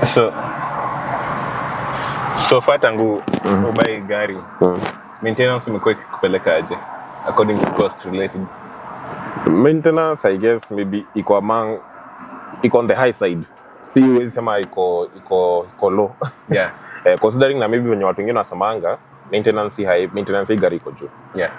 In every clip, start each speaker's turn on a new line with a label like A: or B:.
A: So far tangu ubai gari maintenance imekuwa ikikupeleka aje according to cost related?
B: Maintenance I guess maybe iko on the high side. Si huwezi sema iko low.
A: Yeah.
B: Considering na maybe when watu wengine wasamanga maintenance hii gari iko juu.
A: Yeah.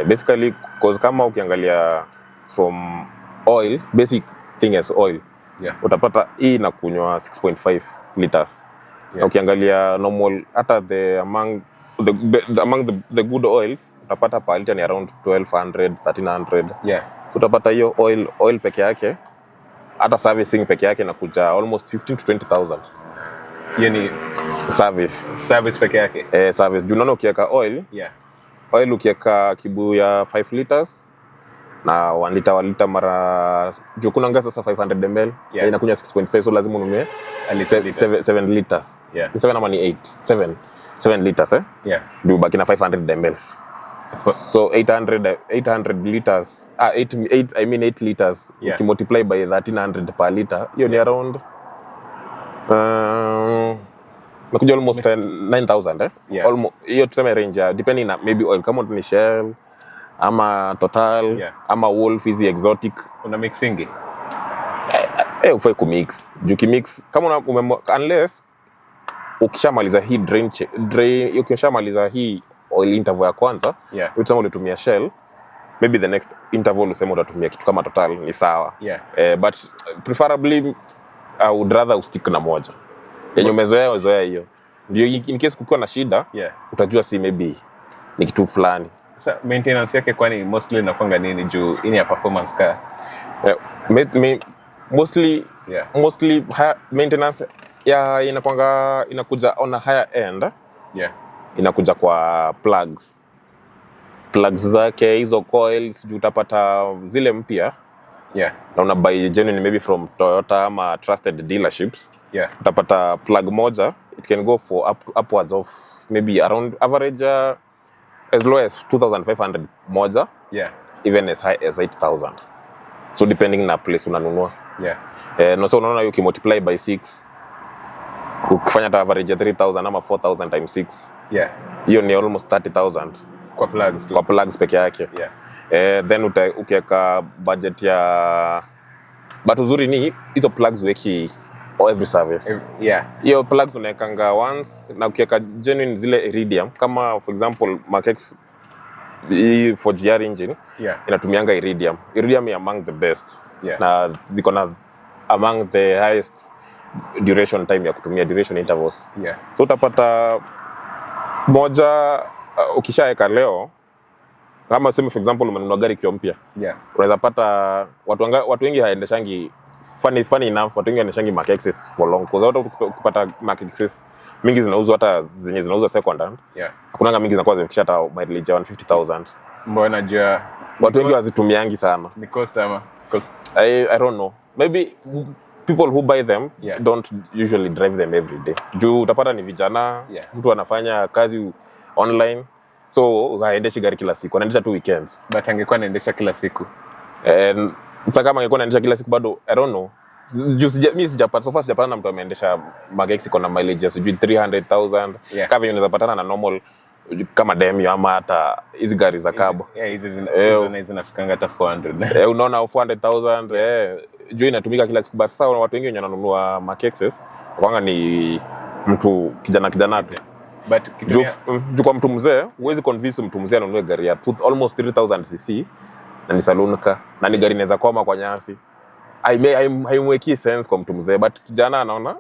B: Basically cause kama ukiangalia from oil, basic thing is oil.
A: Yeah.
B: Utapata hii inakunywa 6.5 liters. Yeah. Ukiangalia normal hata among the good oils utapata per liter ni around 1200 1300.
A: Yeah.
B: Utapata hiyo oil peke yake hata servicing peke yake inakuja almost 15 to 20,000.
A: Yani service peke yake.
B: Service. Juu unaona ukiweka oil.
A: Yeah.
B: Oil ukiweka kibuyu ya 5 liters na 1 liter mara juu kuna ngasa sasa 500 ml. Yeah. Inakunywa 6.5 so lazima ununue 7 liters.
A: Yeah.
B: 7 ama ni 8. 7 liters
A: Yeah.
B: Ndio baki na 500 ml. So 800 liters 8 liters.
A: Yeah.
B: Ukimultiply by 1300 per liter hiyo ni around nakuja almost 9,000
A: Yeah.
B: Almost hiyo tuseme range depending na maybe oil kama ni Shell ama Total. Yeah. Ama Wolf hizi exotic
A: una mixingi
B: ufai kumix juu kimix kama unless ukishamaliza hii ukishamaliza hii oil interval ya kwanza.
A: Yeah.
B: Utasema ulitumia Shell maybe the next interval useme utatumia kitu kama Total ni sawa.
A: Yeah.
B: But preferably I would rather ustick na moja yenye umezoea hiyo ndio in case kukiwa na shida. Yeah. Utajua si maybe ni kitu fulani.
A: Sasa maintenance yake kwani mostly inakuanga nini juu ini ya performance car?
B: Mostly.
A: Yeah.
B: Mostly maintenance ya inakuja on a higher end.
A: Yeah.
B: Inakuja kwa plugs zake hizo coils juu utapata zile mpya.
A: Yeah.
B: Na una buy genuine maybe from Toyota ama trusted dealerships.
A: Yeah.
B: Utapata plug moja it can go for upwards of maybe around average as low as 2,500 moja.
A: Yeah.
B: Even as high as 8,000. So depending na place unanunua.
A: Yeah.
B: No, so unaona you multiply by 6 ukifanya ta average 3,000 ama 4,000 times 6.
A: Yeah.
B: Hiyo ni almost 30,000 kwa plugs peke yake.
A: Yeah.
B: Then ukiweka budget ya but uzuri ni hizo plugs weki every service.
A: Yeah.
B: Hiyo plugs unawekanga once na ukiweka genuine zile iridium kama for example Mark X for GR engine.
A: Yeah.
B: Inatumianga iridium. Iridium is among the best.
A: Yeah.
B: Na ziko na among the highest duration time ya kutumia duration intervals.
A: Yeah.
B: So utapata moja ukishaweka leo kama sema for example umenunua gari kio mpya.
A: Yeah.
B: Unaweza pata watu wengi haendeshangi funny enough watu wengi haendeshangi Mark X for long cause hata kupata Mark X mingi zinauzwa hata zenye zinauzwa second hand.
A: Yeah.
B: Hakuna mingi zinakuwa zimefikisha hata mileage 150,000.
A: Mbona jua
B: watu wengi wazitumiangi sana.
A: Ni cost ama cost?
B: I don't know. Maybe people who buy them. Yeah. Don't usually drive them every day. Juu utapata ni vijana.
A: Yeah.
B: Mtu anafanya kazi online so haendeshi gari kila siku, anaendesha tu weekends.
A: But angekuwa anaendesha kila siku.
B: Sasa kama angekuwa anaendesha kila siku bado I don't know. Mimi sijapata so far sijapata na mtu ameendesha Mark X iko na mileage ya sijui 300,000. Yeah. Kama unaweza patana na normal kama Demio ama hata hizi gari za cab.
A: Yeah, hizi zinafikanga hata 400.
B: Unaona 400,000 juu inatumika kila siku. Basi sasa watu wengi wenye wananunua Mark X's wanga ni mtu kijana tu.
A: But
B: juu kwa mtu mzee huwezi convince mtu mzee anunue gari ya almost 3,000 cc na ni saloon car na ni gari inaweza koma kwa nyasi. Haimweki sense kwa mtu mzee but kijana anaona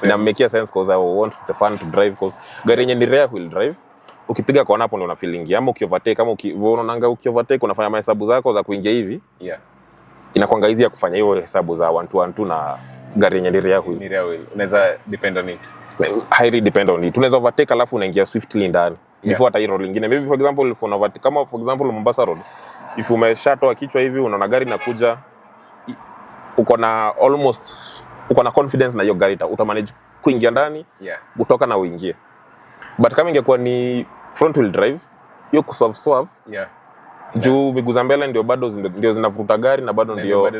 B: inammekia sense because I want the fun to drive because gari yenye ni rear wheel drive ukipiga kwa hapo ndio una feeling ama ukiovertake kama unaonanga ukiovertake unafanya mahesabu zako za kuingia hivi.
A: Yeah.
B: Inakuanga hizi ya kufanya hiyo hesabu za 1-2 na gari yenye ni rear wheel.
A: Ni rear wheel. Unaweza depend on it.
B: Highly depend on it. Unaweza overtake alafu unaingia swiftly ndani. Yeah. Before hata hiyo lingine. Maybe for example if overtake kama for example Mombasa Road. If umeshatoa kichwa hivi unaona gari inakuja uko na confidence na hiyo gari utamanage kuingia ndani.
A: Yeah.
B: Kutoka na uingie. But kama ingekuwa ni front wheel drive hiyo kuswerve.
A: Yeah.
B: Juu miguu za mbele ndio zinavuta gari na bado ndio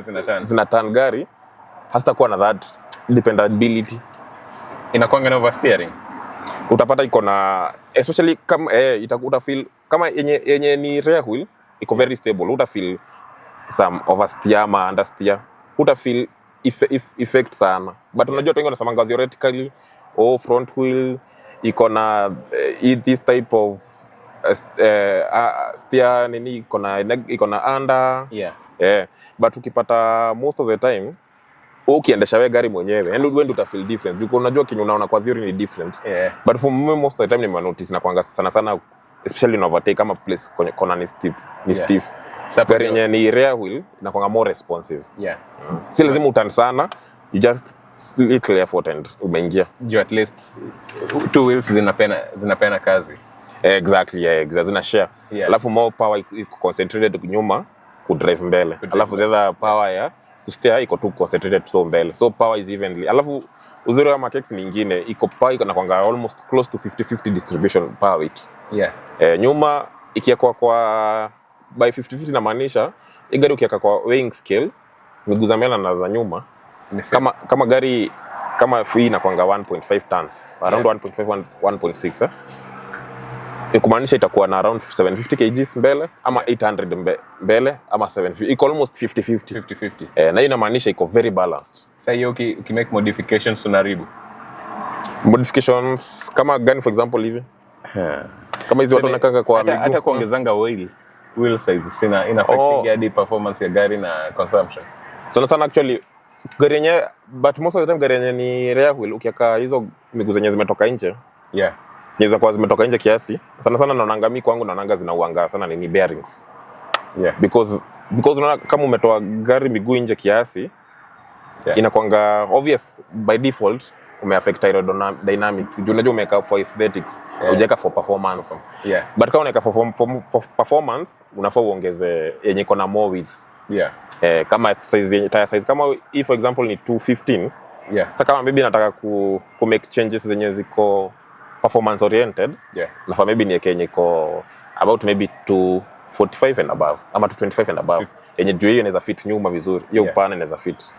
B: zina turn gari. Hasta kuwa na that dependability.
A: Inakuanga na oversteering.
B: Utapata iko na especially kama uta feel kama yenye ni rear wheel iko very stable. Uta feel some oversteer ama understeer. Uta feel effect sana. But unajua watu wengi wanasemanga theoretically front wheel iko na this type of steer nini iko na under. But ukipata most of the time ukiendesha wewe gari mwenyewe and when uta feel different. Because unajua kinyo unaona kwa theory ni different. But for me most of the time ni notice na kwanga sana especially in overtake kama place kona ni stiff. Gari yenye ni rear wheel inakuwa more responsive. Si lazima utan sana, you just little effort and umeingia.
A: You at least two wheels zinapena kazi.
B: Exactly, zina share. Alafu more power iko concentrated nyuma ku drive mbele. Alafu the other power ya steer iko tu concentrated so mbele. So power is evenly. Alafu uzuri wa Mark X nyingine iko power iko na kwanga almost close to 50-50 distribution power weight. Nyuma ikiwekwa kwa by 50-50 inamaanisha hii gari ukiweka kwa weighing scale miguu za mbele na za nyuma kama gari kama hii inakuanga 1.5 tons around 1.5 1.6 ikumaanisha itakuwa na around 750 kgs mbele ama 800 mbele ama 750 iko almost 50-50. Na inamaanisha iko very balanced.
A: Sasa hiyo ukimake modifications unaribu
B: modifications kama gani for example hivi kama hizo watu wanakanga kwa miguu
A: hata kuongezanga wheel size ina affect hadi performance ya gari na consumption.
B: Sana actually gari yenye but most of the time gari yenye ni rear wheel ukiaka hizo miguu zenye zimetoka nje zinaweza kuwa zimetoka nje kiasi sana naonanga mimi kwangu naonanga zinauanga sana ni bearings because unaona kama umetoa gari miguu nje kiasi inakuanga obvious by default umeaffect aerodynamic. Unajua umeka for aesthetics ujeka for performance. But kama unaweka for performance unafaa uongeze yenye iko na more width. Kama size tire size kama hii for example ni 215. Sasa kama maybe nataka ku make changes zenye ziko performance oriented. Nafaa maybe niweke yenye iko about maybe 245 and above ama 225 and above. Yenye juu hiyo inaweza fit nyuma vizuri. Hiyo upana inaweza fit.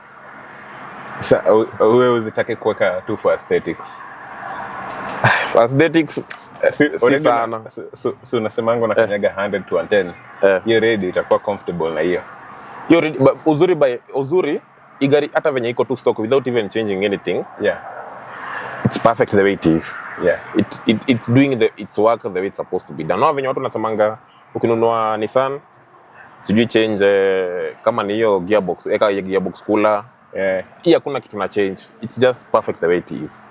A: Sasa wewe uzitake kuweka tu for aesthetics.
B: For aesthetics si sana.
A: So unasemango na kanyaga 100 to 110. Hiyo ready itakuwa comfortable na hiyo. Uzuri igari hata venye iko tu stock without even changing anything. It's perfect the way it is. It's doing its work the way it's supposed to be done. Na venye watu nasemanga ukinunua Nissan sijui change kama ni hiyo gearbox eka gearbox kula hii hakuna kitu na change. It's just perfect the way it is.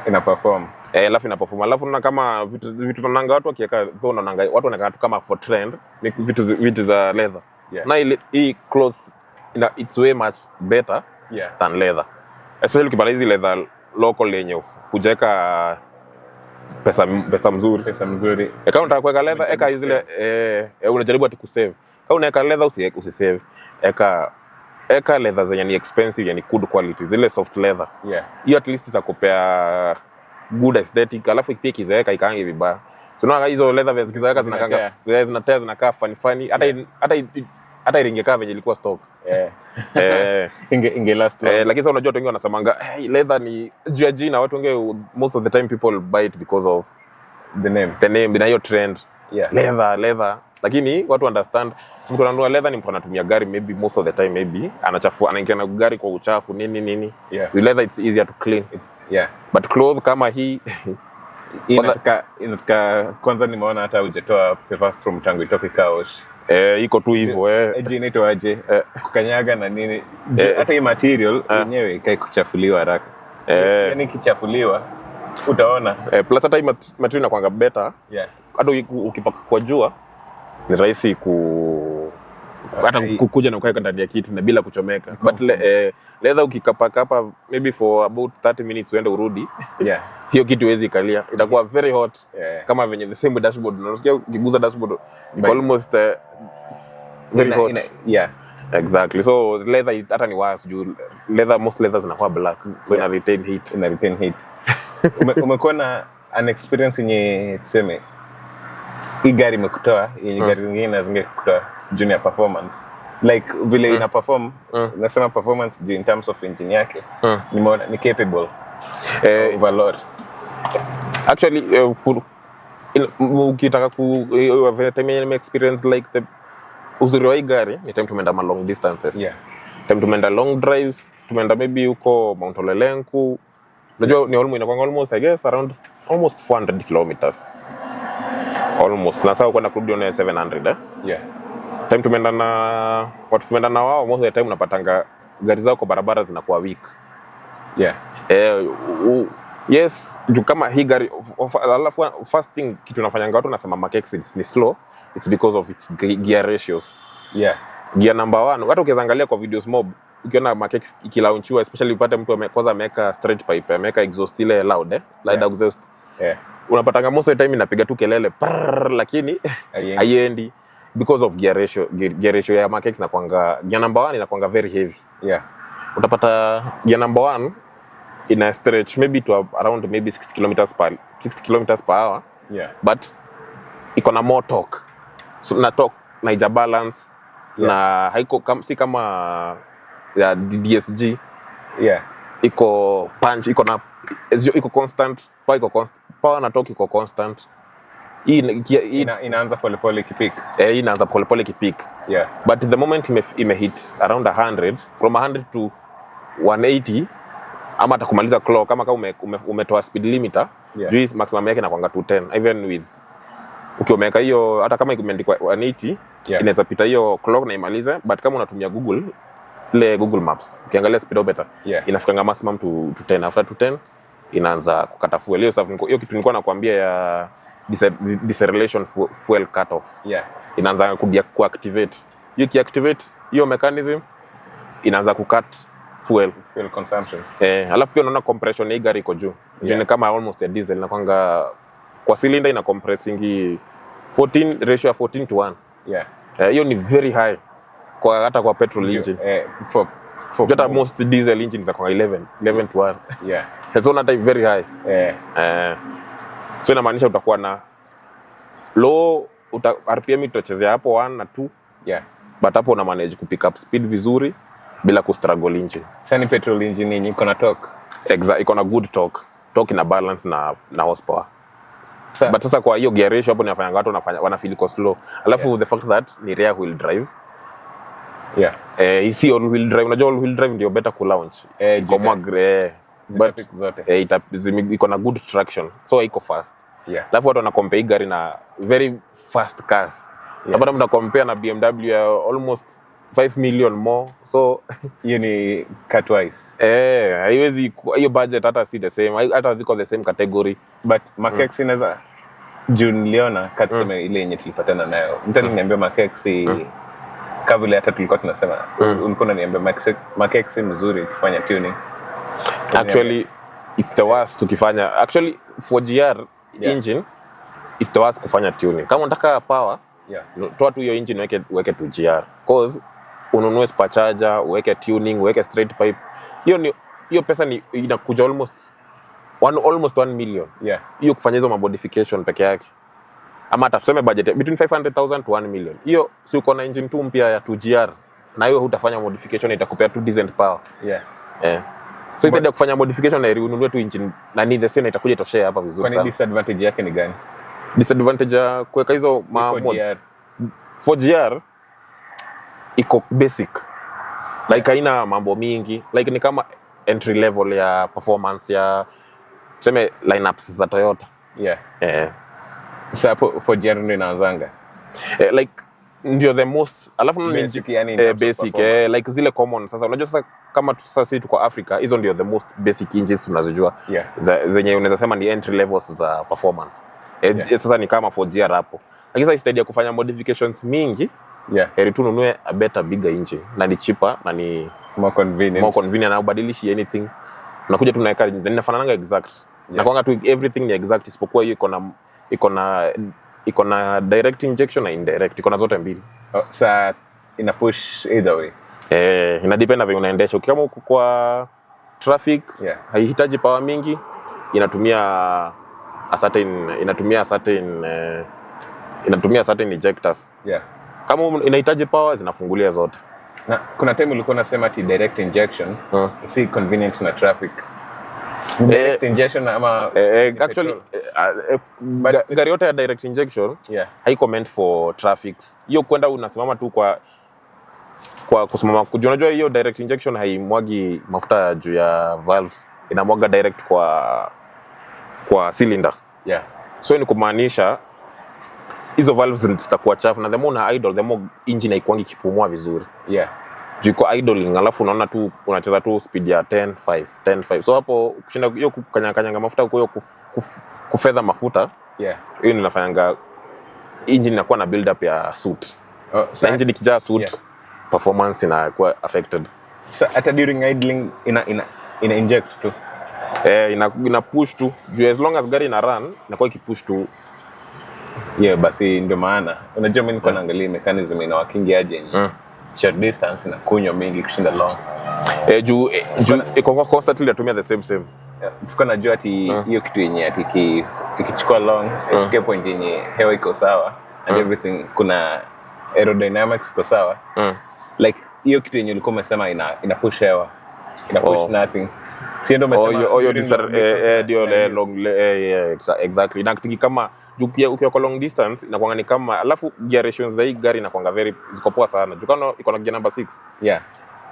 A: Ina perform.
B: Alafu ina perform. Alafu na kama vitu tunanga watu wakiweka watu wanakaa tu kama for trend ni vitu za leather. Na hii cloth it's way much better than leather. Especially ukipata hizi leather local yenye hujeka pesa mzuri. Kama unataka kuweka leather eka zile unajaribu ati kusave. Kama unaweka leather usisave. Eka leather zenye ni expensive yani good quality zile soft leather. Hiyo at least itakupea good aesthetic. Alafu pia kizaeka ikaange vibaya. Tunaona hizo leather vest kizaeka zinakaa zinakaa funny hata iringekaa venye ilikuwa stock.
A: Inge last long.
B: Lakini sasa unajua watu wengi wanasemanga leather ni juu na watu wengi most of the time people buy it because of the name na hiyo trend. Leather lakini watu understand mtu ananunua leather ni mtu anatumia gari maybe most of the time maybe anachafua anaingia na gari kwa uchafu nini. With leather it's easier to clean. But clothes kama hii
A: inataka kwanza nimeona hata hujatoa paper from tangu itoke kaosh.
B: Iko tu hivyo
A: inaitwa aje kukanyaga na nini hata hii material yenyewe ikai kuchafuliwa haraka. Yani kichafuliwa utaona
B: plus hata hii material inakuanga better. Hata ukipaka kwa jua ni rahisi hata kukuja na kuweka ndani ya kiti na bila kuchomeka. But leather ukikapaka hapa maybe for about 30 minutes uende urudi. Hiyo kitu huwezi ikalia. Itakuwa very hot. Kama venye the same dashboard. Unasikia ukiguza dashboard almost very hot. Exactly. So leather hata ni worse juu most leathers zinakuwa black. So ina retain heat.
A: Umekuwa na an experience yenye tuseme hii gari imekutoa yenye gari zingine zingekutoa junior performance
C: like vile ina perform, nasema performance in terms of engine yake, nimeona ni capable of a lot.
B: Actually, ukitaka time experience like the uzuri wa hii gari ni time tumeenda long distances. Time tumeenda long drives, tumeenda maybe huko Mount Olelenku. Unajua ni almost I guess around almost 400 kilometers. Almost. Na sasa kwenda kurudi on 700 Time tumeenda na tumeenda na wao most of the time unapatanga gari zao kwa barabara zinakuwa weak. Yes, juu kama hii gari alafu first thing kitu nafanyanga watu nasema Mark X ni slow, it's because of its gear ratios. Gear number 1, watu ukiangalia kwa videos mob, ukiona Mark X ikilaunchiwa, especially upate mtu kwanza ameweka straight pipe, ameweka exhaust ile loud loud exhaust. Unapatanga most of the time inapiga tu kelele lakini haiendi because of gear ratio ya Mark X inakuanga gear number 1 inakuanga very heavy. Utapata gear number 1 ina stretch maybe to around maybe 60 kilometers per hour. But iko na more torque. So na torque na ija balance na haiko si kama ya DSG. Iko punch, iko constant, power na torque iko constant.
C: Inaanza polepole kipik.
B: Inaanza polepole kipik. But the moment ime hit around 100, from 100 to 180 ama atakumaliza clock kama umetoa speed limiter, juu maximum yake inakuanga 210 even with ukiomeka hiyo hata kama imeandikwa 180 inaweza pita hiyo clock na imalize, but kama unatumia Google Maps ukiangalia speedometer inafikanga maximum to 10. After 210 inaanza kukata fuel. Hiyo kitu nilikuwa nakwambia ya deceleration fuel cut off. Inaanza kuactivate. Hiyo kiactivate hiyo mechanism inaanza kucut fuel
C: consumption.
B: Alafu pia unaona compression ya gari iko juu. Ni kama almost ya diesel na kwanga kwa cylinder ina compressing 14 ratio ya 14 to 1. Hiyo ni very high kwa hata kwa petrol engine. For most diesel engines za kwa 11 to 1. So not very high. So inamaanisha utakuwa na low RPM utachezea hapo 1 na 2. But hapo una manage kupick up speed vizuri bila kustruggle engine.
C: Sasa ni petrol engine yenye iko na torque.
B: Iko na good torque. Torque ina balance na horsepower. But sasa kwa hiyo gear ratio hapo inafanya watu wana feel iko slow. Alafu the fact that ni rear wheel drive. Hisi all wheel drive. Unajua all wheel drive ndio better ku launch. Kama but zote. Iko na good traction. So iko fast. Alafu watu wana compare gari na very fast cars. Labda mna compare na BMW ya almost 5 million more. So
C: hiyo ni cut wise.
B: Haiwezi hiyo budget hata si the same. Hata ziko the same category.
C: But Mark X inaweza June niliona katuseme ile yenye tulipatana nayo. Mtu aliniambia Mark X kama vile hata tulikuwa tunasema ulikuwa unaniambia Mark X mzuri ukifanya tuning.
B: Actually it's the worst ukifanya. Actually for GR engine it's the worst kufanya tuning. Kama unataka power toa tu hiyo engine weke tu GR. Cause ununue supercharger, uweke tuning, uweke straight pipe. Hiyo pesa ni inakuja almost 1 million. Hiyo kufanya hizo modification peke yake. Ama hata tuseme budget between 500,000 to 1 million. Hiyo si uko na engine tu mpya ya 2GR na hiyo hutafanya modification itakupea tu decent power. So instead ya kufanya modification na ununue tu engine na ni the same itakuja toshea hapa vizuri sana.
C: Kwani disadvantage yake ni gani?
B: Disadvantage ya kuweka hizo mods 4GR iko basic. Like haina mambo mingi. Like ni kama entry level ya performance ya tuseme lineups za Toyota.
C: Sasa hapo 4GR ndio inaanzanga.
B: Like ndio the most alafu
C: basic yani
B: basic like zile common. Sasa unajua sasa kama sisi tuko Africa hizo ndio the most basic engines tunazojua. Zenye unaweza sema ni entry levels za performance. Sasa ni kama 4GR hapo. Lakini sasa instead ya kufanya modifications mingi heri tu nunue a better bigger engine na ni cheaper na ni
C: more convenient
B: na ubadilishi anything. Unakuja tu unaweka inafanana exact. Na kwanga tu everything ni exact isipokuwa hiyo iko na direct injection na indirect. Iko na zote mbili.
C: Sasa ina push either way.
B: Ina depend na vile unaendesha. Kama uko kwa traffic haihitaji power mingi, inatumia certain ejectors. Kama inahitaji power zinafungulia zote.
C: Na kuna time ulikuwa unasema ati direct injection si convenient na traffic. Direct injection ama
B: actually gari yote ya direct injection haiko meant for traffic. Hiyo kwenda unasimama tu kwa kusimama. Unajua hiyo direct injection haimwagi mafuta juu ya valves, inamwaga direct kwa cylinder. So ni kumaanisha hizo valves zitakuwa chafu, na the more una idle the more engine haikuangi kipumua vizuri. Juu iko idling, alafu unaona tu unacheza tu speed ya 10-5. So hapo ukishinda hiyo kukanyanga mafuta kwa hiyo kufedha mafuta, hiyo inafanyanga engine inakuwa na build up ya soot. So engine ikijaa soot, performance inakuwa affected.
C: So hata during idling ina inject tu.
B: Ina push tu. Juu as long as gari ina run, inakuwa ikipush tu.
C: Basi ndio maana. Unajua mimi niko naangalia mechanism inawakingi aje short distance na kunywa mingi kushinda long.
B: Juu iko constantly natumia the same.
C: Siko najua ati hiyo kitu yenye ati ikichukua long, ifike point yenye hewa iko sawa and everything, kuna aerodynamics iko sawa. Like hiyo kitu yenye ulikuwa umesema ina push hewa, ina push nothing. Si ndio umesema
B: long exactly. Na kitu kama ukiwa kwa long distance inakuwa ni kama, alafu gear ratios za hii gari inakuwa very ziko poa sana. Jukano iko na gear number 6.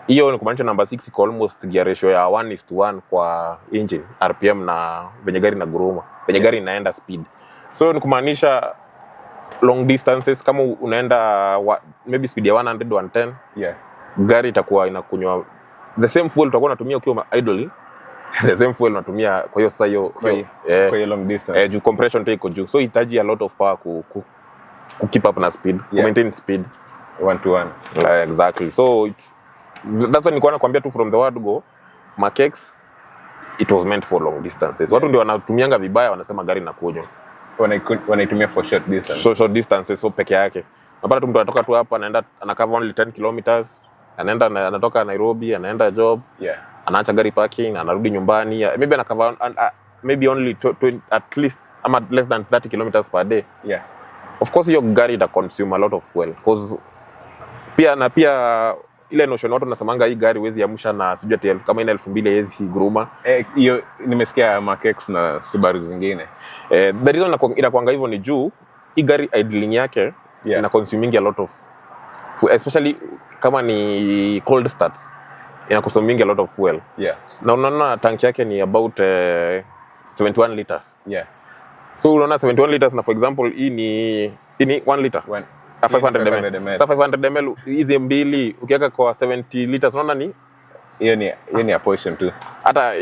B: Hiyo ni kumaanisha number 6 iko almost gear ratio ya 1:1 kwa engine RPM na venye gari na guruma, venye gari inaenda speed. So ni kumaanisha long distances kama unaenda maybe speed ya 100-110, gari itakuwa inakunywa the same fuel utakuwa unatumia ukiwa idling, the same fuel unatumia kwa hiyo sasa hiyo
C: kwa long distance.
B: Juu compression take juu, so itaji a lot of power ku keep up na speed, ku maintain speed
C: 1-to-1.
B: Exactly. So that's why nilikuwa nakwambia tu from the word go, Mark X it was meant for long distances. Watu ndio wanatumianga vibaya, wanasema gari inakunywa,
C: wanaitumia for short distance.
B: Short distances so peke yake. Napata tu mtu anatoka tu hapa anaenda anacover only 10 kilometers, anatoka Nairobi anaenda job, anaacha gari parking, anarudi nyumbani, maybe anacover maybe only at least ama less than 30 kilometers per day. Of course hiyo gari ita consume a lot of fuel because pia ile notion watu nasemanga hii gari huwezi amsha na sijui ati kama ina 2000 hezi gruma.
C: Hiyo nimesikia Mark X na Subaru zingine.
B: The reason inakuanga hivyo ni juu hii gari idling yake ina consuming a lot of fuel, especially kama ni cold starts ina consuming a lot of fuel. Na unaona tank yake ni about 71 liters. So unaona 71 liters, na for example hii ni 1 liter 500 ml. Sasa 500 ml hizi mbili ukiweka kwa 70 liters unaona ni
C: hiyo ni a portion tu.
B: Hata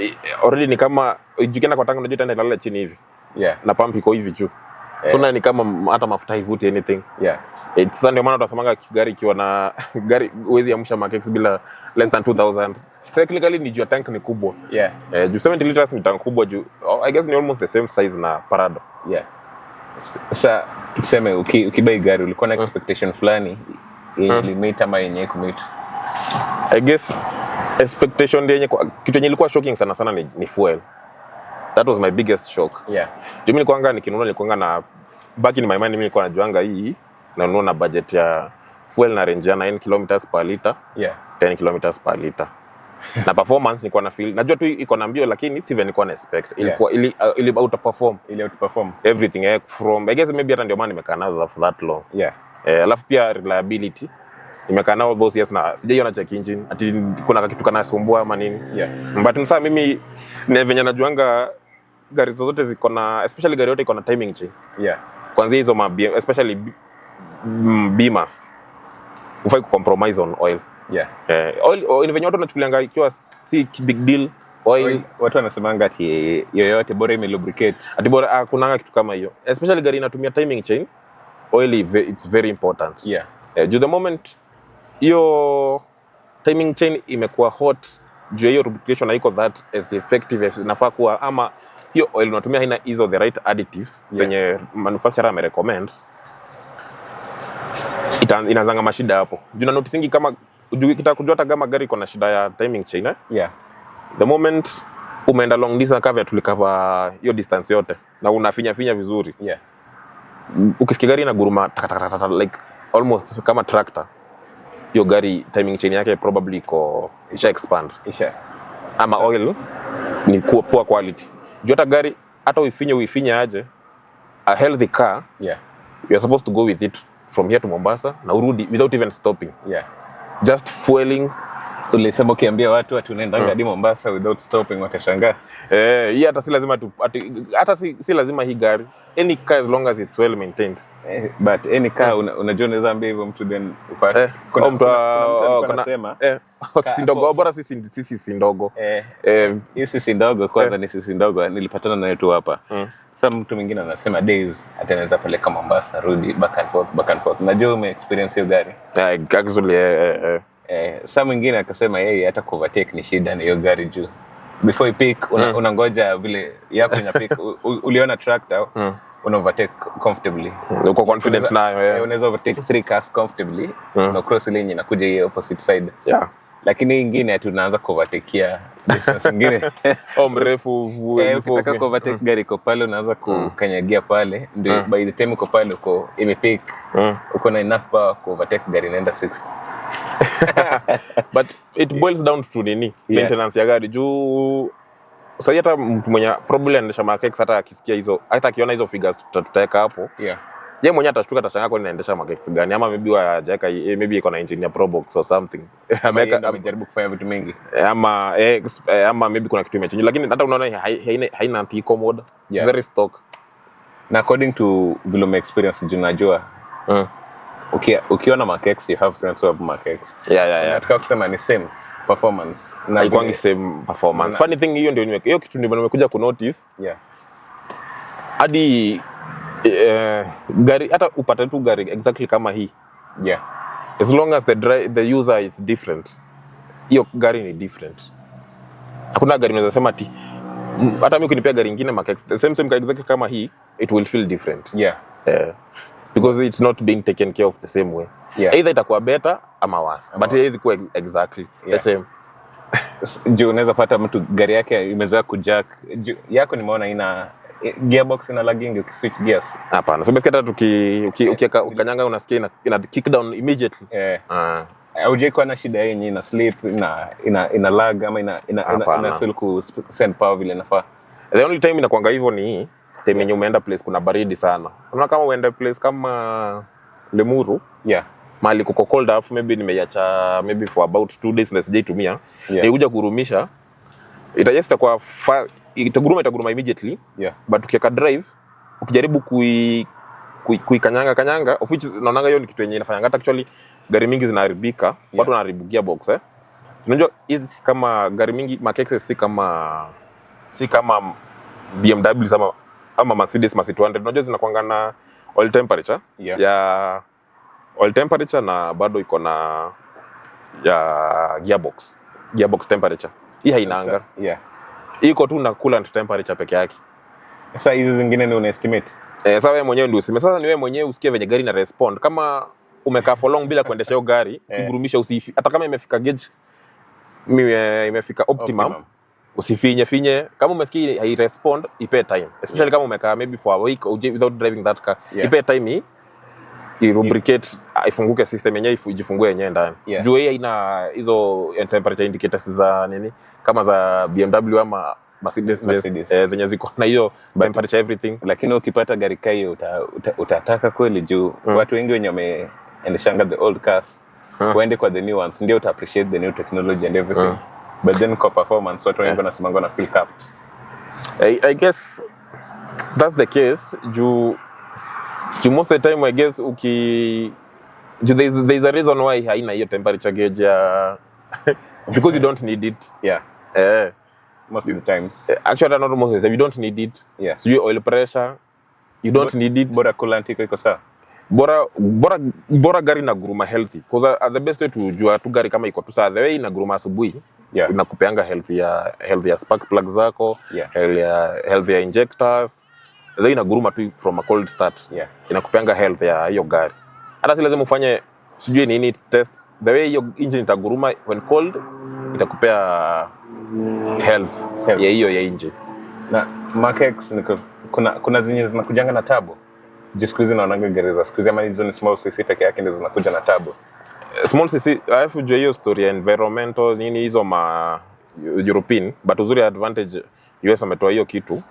B: already ni kama ukienda kwa tank unajua tena italala chini hivi. Na pump iko hivi juu. So na ni kama hata mafuta haivuti anything. It's ndio maana tunasemanga gari ikiwa na gari huwezi amsha Mark X bila less than 2000. Technically ni juu tank ni kubwa. Juu 70 liters ni tank kubwa juu. I guess ni almost the same size na Parado.
C: Sasa tuseme ukibai gari ulikuwa na expectation fulani yenye limit ama yenye kumit?
B: I guess expectation yenye kitu yenye ilikuwa shocking sana ni fuel. That was my biggest shock. Juu mimi nilikuanga na back in my mind, mimi nilikuwa najuanga hii na nunua na budget ya fuel na range ya 9 kilometers per liter, 10 kilometers per liter. Na performance nilikuwa na feel, najua tu iko na mbio lakini sivyo nilikuwa na expect. Ilikuwa ili outperform everything from, I guess maybe hata ndio maana nimekaa nazo for that long. Alafu pia reliability nimekaa nao those years na sijaiona check engine ati kuna kitu kana sumbua ama nini. But sasa mimi venye najuanga gari zote ziko na, especially gari yote iko na timing chain. Kwanza hizo especially Beamers ufai kucompromise on oil. Oil venye watu wanachukulianga ikiwa si big deal. Oil
C: watu wanasemanga ati yoyote bora imelubricate.
B: Ati bora kunanga kitu kama hiyo. Especially gari inatumia timing chain, oil it's very important. Juu the moment hiyo timing chain imekuwa hot, juu hiyo lubrication haiko that as effective as inafaa kuwa, ama hiyo oil unatumia haina hizo the right additives zenye manufacturer amerecommend, inazanga mashida hapo. Juu na noticingi kama kitakujua hata kama gari iko na shida ya timing chain the moment umeenda long distance cover tulikava hiyo distance yote na unafinya vizuri, ukisikia gari na guruma like almost kama tractor, hiyo gari timing chain yake probably isha expand. Ama oil ni poor quality. Juu hata gari hata uifinye aje, a healthy car, you are supposed to go with it from here to Mombasa na urudi without even stopping. Just fueling.
C: Ulisema ukiambia watu unaenda hadi Mombasa without stopping watashangaa.
B: Hii hata si lazima si lazima hii gari. Any car as long as it's well maintained.
C: But any car unajua unaweza ambia hivyo mtu then upate.
B: Kuna mtu anasema sisi ndogo, bora sisi si ndogo.
C: Hii sisi ndogo kwanza ni sisi ndogo, nilipatana na yetu hapa. Sasa mtu mwingine anasema days atanaweza peleka Mombasa rudi back and forth. Najua ume experience hiyo gari.
B: Actually
C: Sasa mwingine akasema yeye hata overtake ni shida na hiyo gari juu. Before you pick unangoja vile yako ina pick. Uliona tractor una overtake comfortably.
B: Uko confident nayo.
C: Unaweza overtake 3 cars comfortably na cross lane inakuja hiyo opposite side. Lakini nyingine ati unaanza kuovertakea distance nyingine
B: mrefu
C: ukitaka kuovertake gari iko pale unaanza kukanyagia pale ndio by the time uko pale uko imepick uko na enough power ku overtake gari inaenda 60.
B: But it boils down to maintenance ya gari juu sasa hata mtu mwenye probably anaendesha Mark X hata akisikia hizo hata akiona hizo figures tutaweka hapo. Yeye mwenyewe atashtuka atashangaa kwa nini anaendesha Mark X gani, ama maybe hajaweka maybe iko na engine ya Pro Box or something.
C: Amejaribu kufanya vitu mingi.
B: Ama maybe kuna kitu imechange, lakini hata unaona haina anti-eco mode, very stock.
C: Na according to vile experience junajua ukiona Mark X you have friends who have Mark X. Nataka kusema ni same performance.
B: Na iko same performance. Funny thing hiyo kitu ndio nimekuja ku notice. Hadi gari hata upate tu gari exactly kama hii. As long as the user is different, hiyo gari ni different. Hakuna gari unaweza sema ati hata mimi ukinipea gari nyingine Mark X the same exactly kama hii, it will feel different. Because it's not being taken care of the same way. Either itakuwa better ama worse, but haiwezi kuwa exactly the same.
C: Juu unaweza pata mtu gari yake imezoea kujack. Yako nimeona ina gearbox ina lagging ukiswitch gears.
B: Hapana. So basically hata ukanyanga unasikia ina kick down immediately.
C: Haujai kuwa na shida yenye ina slip ina lag ama ina feel ku send power vile inafaa.
B: The only time inakuanga hivyo ni time yenye umeenda place kuna baridi sana. Unaona kama uende place kama Lemuru, mahali kuko cold alafu maybe nimeiacha maybe for about 2 days na sijaitumia, nikuja kurumisha itaguruma immediately, but ukiweka drive ukijaribu kuikanyanga of which naonanga hiyo ni kitu yenye inafanya hata actually gari mingi zinaharibika, watu wanaharibu gearbox. Unajua hizi kama gari mingi Mark X si kama BMW ama Mercedes Mercedes 200, unajua zinakuanga na oil temperature ya oil temperature na bado iko na ya gearbox temperature. Hii hainanga. Iko tu na coolant temperature peke yake.
C: Sasa hizi zingine ni una estimate.
B: Sasa wewe mwenyewe ndio useme. Sasa ni wewe mwenyewe usikie venye gari na respond. Kama umekaa for long bila kuendesha hiyo gari, kigurumisha usifi. Hata kama imefika gauge imefika optimum, usifinye. Kama umesikia hai respond, ipe time. Especially kama umekaa maybe for a week without driving that car. Ipe time irubricate, ifunguke system yenyewe ijifungue yenyewe ndani. Juu hii ina hizo temperature indicators za nini kama za BMW ama Mercedes. Zenye ziko na hiyo temperature everything.
C: Lakini ukipata gari kayo utataka kweli juu watu wengi wenye wameendeshanga the old cars waende kwa the new ones ndio uta appreciate the new technology and everything. But then kwa performance watu wengi wanasemanga na feel capped.
B: I guess that's the case. Juu most of the time I guess there's a reason why haina hiyo temperature gauge because you don't need it.
C: Most of the times.
B: Actually not most of the time, you don't need it. So your oil pressure, you don't need it.
C: Bora coolant iko sawa.
B: Bora gari na guruma healthy. Because the best way to jua tu gari kama iko tu sawa, the way ina guruma asubuhi, inakupeanga healthy ya spark plug zako, healthy ya injectors. The ina guruma tu from a cold start. Inakupeanga health ya hiyo gari. Hata si lazima ufanye sijui nini test. The way hiyo engine itaguruma when cold, itakupea health ya hiyo ya engine.
C: Na Mark X kuna zenye zinakujanga na turbo. Siku hizi naonanga gari za siku hizi ama hizo ni small cc peke yake ndio zinakuja na turbo.
B: small cc alafu jua hiyo story ya environmental nini hizo ma European, but uzuri advantage US wametoa hiyo kitu.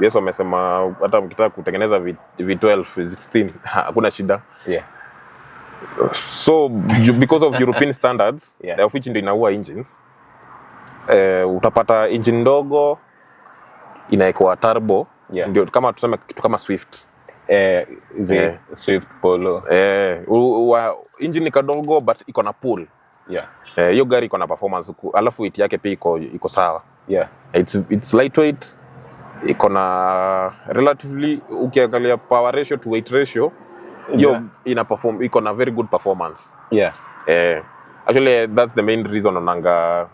B: US wamesema hata mkitaka kutengeneza V12 V16 hakuna shida. So because of European standards of which ndio inaua engines, utapata engine ndogo inaekwa turbo, ndio kama tuseme kitu kama Swift.
C: Swift Polo.
B: Engine kadogo but iko na pull. Hiyo gari iko na performance, alafu weight yake pia iko sawa. It's lightweight, iko na relatively, ukiangalia power ratio to weight ratio, hiyo ina perform, iko na very good performance. Actually that's the main reason onanga,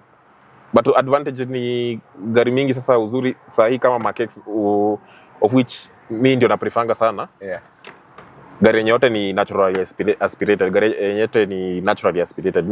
B: but advantage ni gari mingi sasa uzuri sahi kama Mark X, of which mimi ndio naprefanga sana. Gari yenye yote ni naturally aspirated, gari yenye yote ni naturally aspirated.